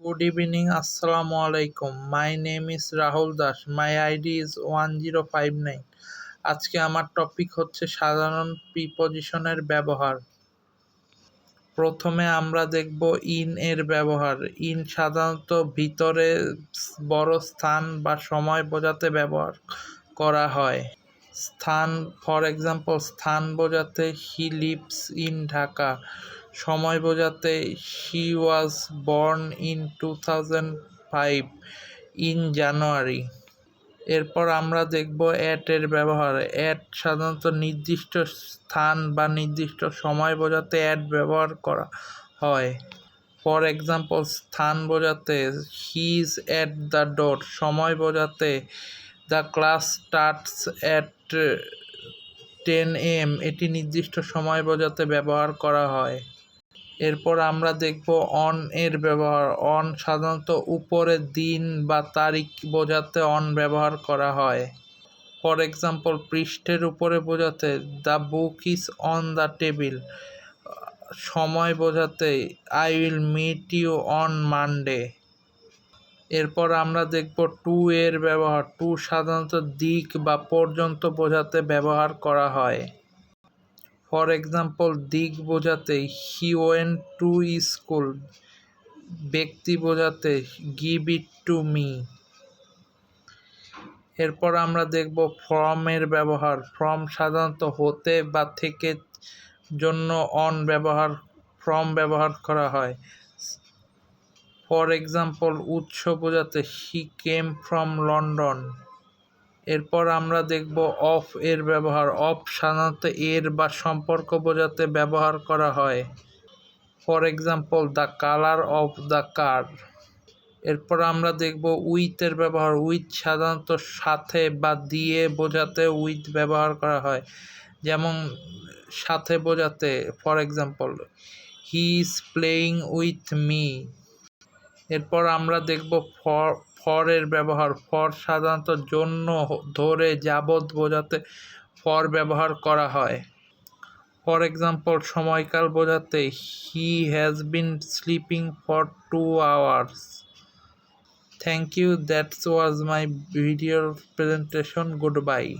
Good evening, Assalamu alaikum. My name is Rahul Das. My ID is 1059. আজকে আমার topic হচ্ছে সাধারণ প্রিপজিশনের ব্যবহার। প্রথমে আমরা দেখব ইন এর ব্যবহার। ইন সাধারণত ভিতরে বড় স্থান বা সময় বোঝাতে ব্যবহার করা হয়। স্থান, ফর এক্সাম্পল, স্থান বোঝাতে হি লিভস ইন ঢাকা, সময় বোঝাতে she was born in 2005 in January. এরপর আমরা দেখব অ্যাট এর ব্যবহার। অ্যাট সাধারণত নির্দিষ্ট স্থান বা নির্দিষ্ট সময় বোঝাতে অ্যাট ব্যবহার করা হয়। ফর এক্সাম্পল, স্থান বোঝাতে he is at the door, সময় বোঝাতে the class starts at 10 AM, এটি নির্দিষ্ট সময় বোঝাতে ব্যবহার করা হয়। এরপর আমরা দেখব অন এর ব্যবহার। অন সাধারণত উপরে দিন বা তারিখ বোঝাতে অন ব্যবহার করা হয়। ফর এক্সাম্পল, পৃষ্ঠের উপরে বোঝাতে the book is on the table, সময় বোঝাতে I will meet you on Monday. এরপর আমরা দেখব টু এর ব্যবহার। টু সাধারণত দিক বা পর্যন্ত বোঝাতে ব্যবহার করা হয়। ফর এক্সাম্পল, দিক বোঝাতে হি ওয়েন্ট টু স্কুল, ব্যক্তি বোঝাতে গিভ ইট টু মি। এরপর আমরা দেখব ফ্রম এর ব্যবহার। ফ্রম সাধারণত হতে বা থেকে জন্য ফ্রম ব্যবহার করা হয়। ফর এক্সাম্পল, উৎস বোঝাতে হি কেম ফ্রম লন্ডন। এরপর আমরা দেখব অফ এর ব্যবহার। অফ সাধারণত এর বা সম্পর্ক বোঝাতে ব্যবহার করা হয়। For example, the colour of the car. এরপর আমরা দেখব উইথ এর ব্যবহার। উইথ সাধারণত সাথে বা দিয়ে বোঝাতে উইথ ব্যবহার করা হয়, যেমন সাথে বোঝাতে for example he is playing with me. এরপর আমরা দেখব ফর এর ব্যবহার। ফর সাধারণত জন্য, ধরে, যাবৎ বোঝাতে ফর ব্যবহার করা হয়। ফর এক্সাম্পল, সময়কাল বোঝাতে he has been sleeping for 2 hours. Thank you. That was my video presentation. Goodbye.